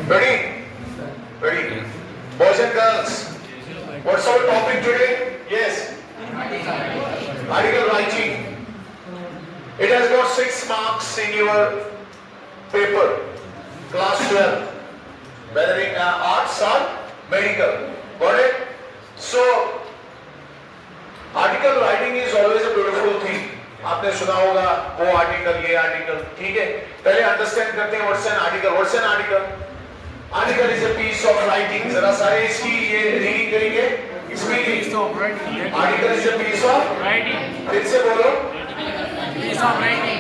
Ready? Ready? Boys and girls, what's our topic today? Yes? Article writing. It has got 6 marks in your paper, class 12, whether in arts or medical. Got it? So, article writing is always a beautiful thing. आपने सुना होगा वो article ये article, ठीक है? पहले understand करते हैं what's an article. What's an article? Article is a piece of writing. जरा सारे इसकी ये रीडिंग करेंगे. Speaking. Article is a piece of writing. फिर से बोलो. Piece of writing.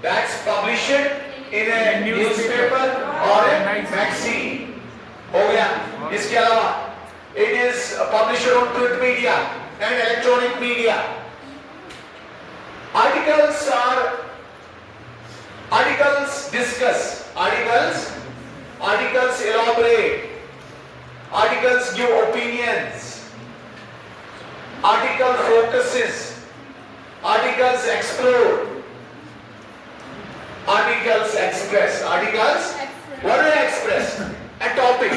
That's published in a newspaper और अ मैगजीन. हो गया. इसके अलावा it is published on print media and electronic media. Articles discuss, articles elaborate, articles give opinions, article focuses, articles explore, articles express. What do they express? A topic.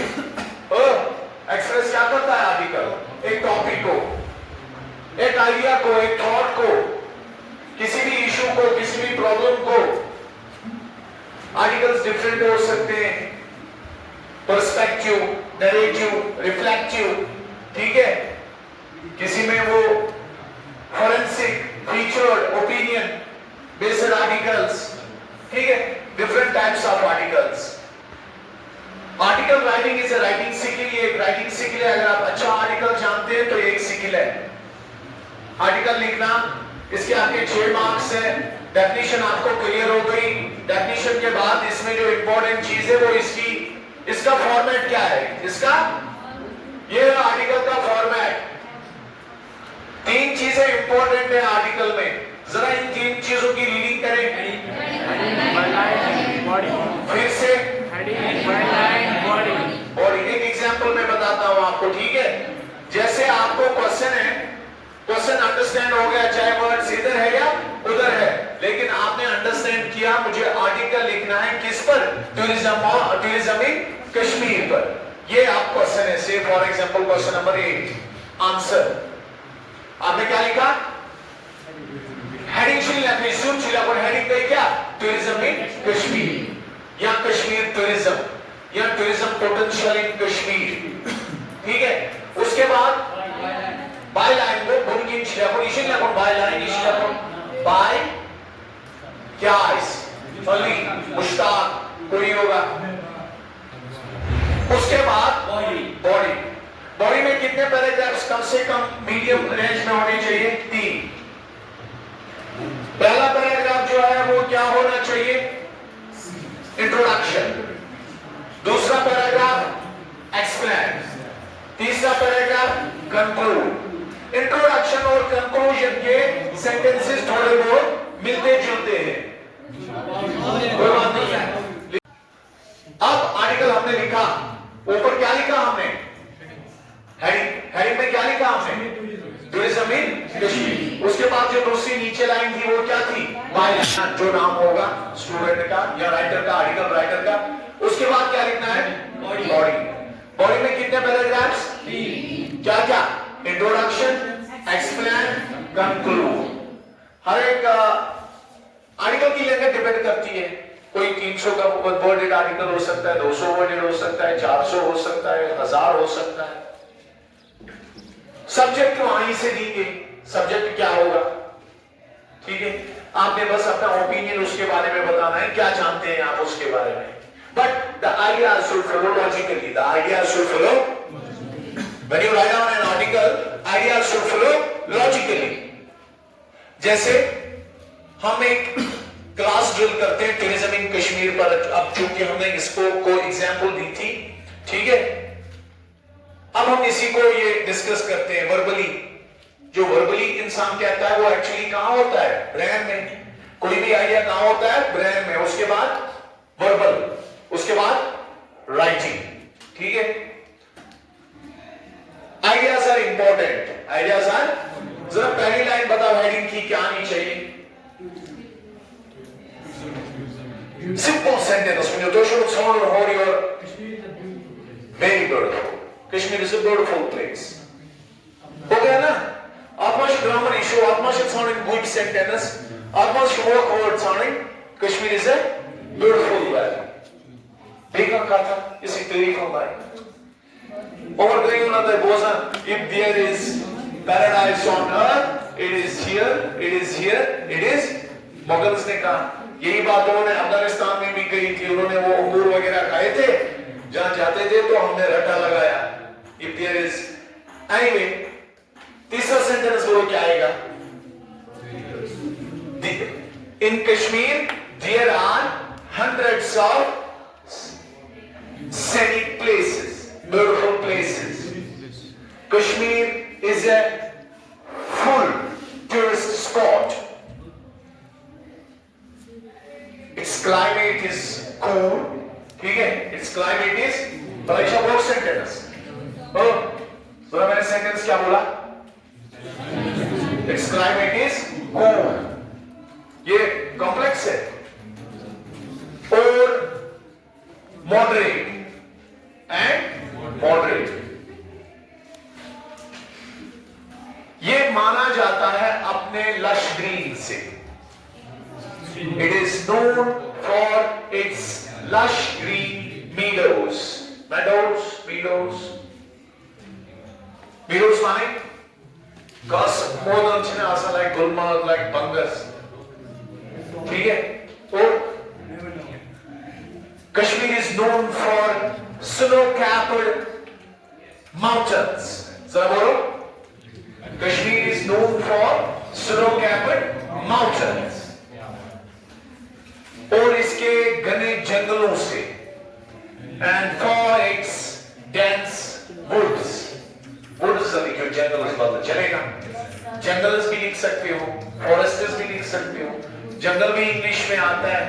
Express क्या करता है article? एक topic को, एक idea को, एक thought को, किसी भी इशू को, किसी भी प्रॉब्लम को. आर्टिकल्स डिफरेंट हो सकते हैं. पर्सपेक्टिव, नैरेटिव, रिफ्लेक्टिव, ठीक है? किसी में वो forensic, featured, opinion based articles, ठीक है? Different types of articles. Article writing is a writing skill. ये एक राइटिंग स्किल है. अगर आप अच्छा आर्टिकल जानते हैं तो एक स्किल है आर्टिकल लिखना. इसके आपके 6 मार्क्स है. डेफिनेशन आपको क्लियर हो गई. डेफिनेशन के बाद इसमें जो इंपॉर्टेंट चीज है वो इसका फॉर्मेट क्या है. ये आर्टिकल का फॉर्मेट. 3 चीजें इंपॉर्टेंट है आर्टिकल में. जरा इन 3 चीजों की रीडिंग करें. फिर से बॉडी. एक एग्जांपल मैं बताता हूं आपको, ठीक है? जैसे आपको क्वेश्चन है, क्वेश्चन अंडरस्टैंड हो गया, चाहे वर्ड्स इधर है या उधर है, लेकिन आपने अंडरस्टैंड किया मुझे आर्टिकल लिखना है किस पर? टूरिज्म इन कश्मीर पर. ये आप क्वेश्चन है. से for example question number 8 answer. आपने क्या लिखा? हेडिंग लिखनी. सुन पर हेडिंग पे क्या? टूरिज्म इन कश्मीर या कश्मीर टूरिज्म या टूरिज्म पोटेंशियल इन कश्मीर, ठीक है? उसके बाद बाय लाइन को बुनगिन शिलापुर इशिन लापुर बाय लाइन इशिलापुर बाय क्या इस अली मुश्ताक कोई होगा. उसके बाद बॉडी में कितने पैराग्राफ्स कम से कम मीडियम रेंज में होने चाहिए? 3. पहला पैराग्राफ जो है वो क्या होना चाहिए? इंट्रोडक्शन. दूसरा पैराग्राफ एक्सप्लेन. तीसरा पैराग्राफ कंक्लूड. इंट्रोडक्शन और कंक्लूजन के सेंटेंसेस थोड़े बहुत मिलते जुलते हैं. कोई बात नहीं है. अब आर्टिकल हमने लिखा. ऊपर क्या लिखा हमने? हेडिंग में क्या लिखा हमने? Tourism in Kashmir. उसके बाद जो दूसरी नीचे लाइन थी वो क्या थी? By line. जो नाम होगा स्टूडेंट का या राइटर का, आर्टिकल राइटर का. उसके बाद क्या लिखना है? बॉडी में कितने पैराग्राफ्स? 3. क्या? Introduction, explain, conclude. हर एक आर्टिकल की लेंथ डिपेंड करती है. कोई 300 का वर्डेड आर्टिकल हो सकता है, 200 वर्डेड हो सकता है, 400 हो सकता है, 1000 हो सकता है. सब्जेक्ट वहीं से देंगे. सब्जेक्ट क्या होगा, ठीक है? आपने बस अपना ओपिनियन उसके बारे में बताना है. क्या जानते हैं आप उसके बारे में. But the idea should flow logically. The idea should flow. When you write down an article, idea should flow logically. जैसे हम एक क्लास ड्रिल करते हैं टूरिज्म इन कश्मीर पर. अब चूंकि हमने इसको कोई एग्जांपल दी थी, ठीक है? अब हम इसी को ये डिस्कस करते हैं वर्बली. जो वर्बली इंसान कहता है वो एक्चुअली कहां होता है? ब्रेन में. कोई भी आइडिया कहां होता है? ब्रेन में. उसके बाद वर्बल, उसके बाद राइटिंग, ठीक है? Ideas are important. Ideas are. जरा पहली लाइन बताओ हेडिंग की क्या आनी चाहिए? Simple sentence. When you do should someone or your Very beautiful. Kashmir is a beautiful place. हो गया ना? Almost grammar issue, almost sounding good sentence, almost work word sounding. Kashmir is a beautiful valley. देखा क्या था? इसी तरीके का Overgoing another goes on. If there is paradise on earth, it is here, it is here, it is. Mughals ने कहा यही बात उन्होंने अफगानिस्तान में भी कही थी. उन्होंने वो अंगूर वगैरह खाए थे, जहां जाते थे तो हमने रट्टा लगाया. If there is, anyway, तीसरा सेंटेंस बोलो क्या आएगा? In Kashmir there are hundreds of scenic places, beautiful places. Kashmir is a full tourist spot. Its climate is cool. ठीक है? Its climate is. परीक्षा बोल सेंटेंस. ओ, बोला मैंने सेंटेंस क्या बोला? Its climate is cool. ये कॉम्प्लेक्स है. और moderate and moderate. ये माना जाता है अपने lush green से. It is known for its lush green meadows. Meadows माने? Cause more than chine asa like Gulmarg, like Bangas. ठीक है? और Kashmir is known for snow-capped mountains. जरा बोलो. Kashmir is known for snow-capped mountains. और इसके घने जंगलों से. And for its dense woods. Woods अभी जो जंगल मतलब चलेगा. जंगल्स भी लिख सकते हो, फॉरेस्ट्स भी लिख सकते हो. जंगल भी इंग्लिश में आता है.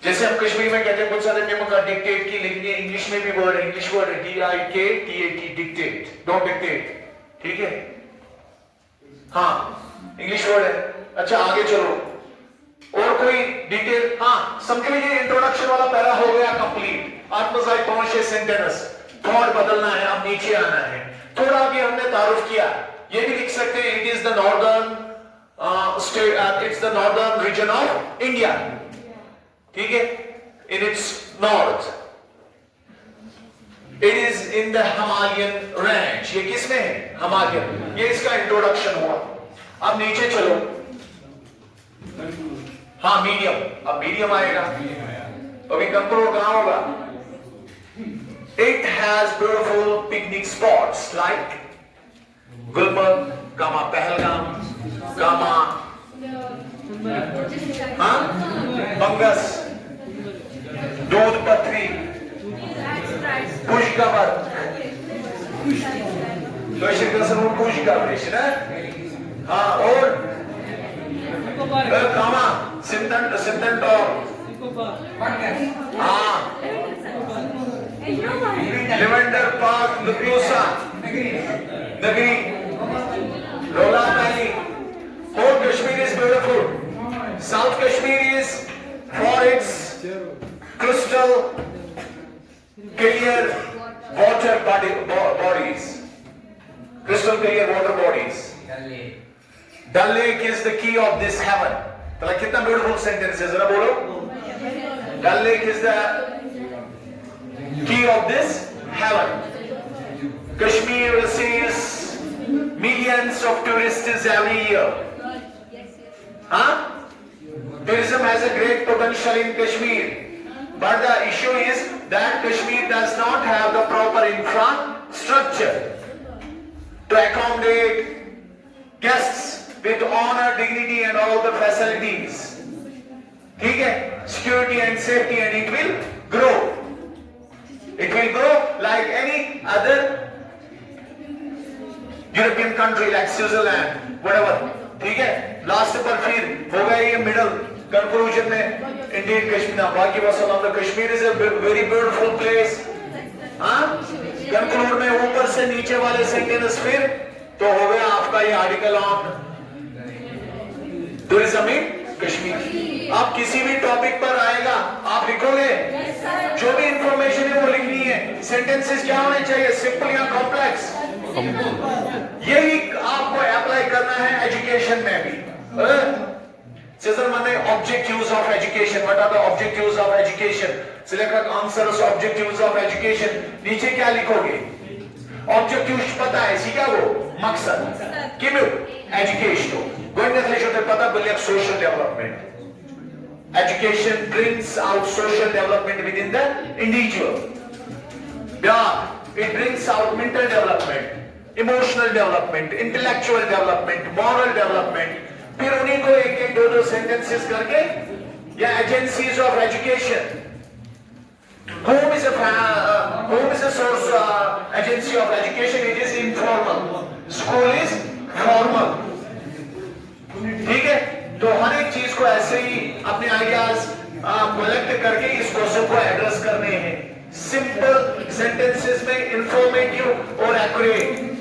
जैसे हम कश्मीर में कहते हैं बहुत सारे नियमों का डिक्टेट की लिखनी है. इंग्लिश में भी वर्ड है, इंग्लिश वर्ड है DIKTAT, डिक्टेट. Don't dictate. ठीक है? हाँ, इंग्लिश वर्ड है. अच्छा आगे चलो. और कोई डिटेल? हाँ, समझ लीजिए इंट्रोडक्शन वाला पैरा हो गया कंप्लीट. आत्मसाई पहुंचे सेंटेंस. थॉट बदलना है, अब नीचे आना है. थोड़ा भी हमने तारुफ किया. ये भी लिख सकते हैं it is the northern state, it's the northern region of India. ठीक है? In its north. It is in the Himalayan range. ये किसमें है? हिमालयन. ये इसका इंट्रोडक्शन हुआ. अब नीचे चलो. हाँ मीडियम. अब मीडियम आएगा. अभी कंट्रोल कहां होगा? It has beautiful picnic spots like Gulmarg, Kama Pahalgam, Kama, Bangas, Doodh Patri, Pushkabar. तो इसे कसम वो पुष्कर है ना? हाँ और कामा सिंधन टॉप. हाँ Lavender Park, Nukusa, Nagri, Lola Valley. Whole Kashmir is beautiful. South Kashmir is for its crystal clear water bodies. Crystal clear water bodies. Dal Lake is the key of this heaven. तो कितना beautiful sentence है जरा बोलो. Dal Lake is the key of this heaven. Kashmir receives millions of tourists every year. Huh? Tourism has a great potential in Kashmir, but the issue is that Kashmir does not have the proper infrastructure to accommodate guests with honor, dignity and all the facilities. ठीक है? Security and safety, and it will grow. It will grow like any other European country like Switzerland, whatever. ठीक है? Last पर फिर हो गया ये middle conclusion में. Indeed Kashmir, बाकी वसल्लम the Kashmir is a very beautiful place. हाँ? Conclude में ऊपर से नीचे वाले सेंटेंस फिर तो हो गया आपका ये article on tourism in Kashmir. आप किसी भी टॉपिक पर आएगा आप लिखोगे जो भी इंफॉर्मेशन सेंटेंसेस क्या होने चाहिए, सिंपल या कॉम्प्लेक्स? यही आपको अप्लाई करना है एजुकेशन में भी। Cesar Mane, objectives of education. What are the objectives of education? Select answers, objectives of education. नीचे क्या लिखोगे? Objectives पता है, सीखा वो? मकसद। किम्यू? Education. गोइंग शोते पता बोलिए social development. Education brings out social development within the individual. Yeah, it brings out mental development, emotional development, intellectual development, moral development. फिर उन्हीं को एक एक दो सेंटेंसेस करके या agencies of education, whom is a source agency of education? It is informal. School is formal. ठीक है, तो हर एक चीज को ऐसे ही अपने आइडियाज कलेक्ट करके इस क्वेश्चन को एड्रेस करने हैं, सिंपल सेंटेंसेस में, इंफॉर्मेटिव और एक्यूरेट।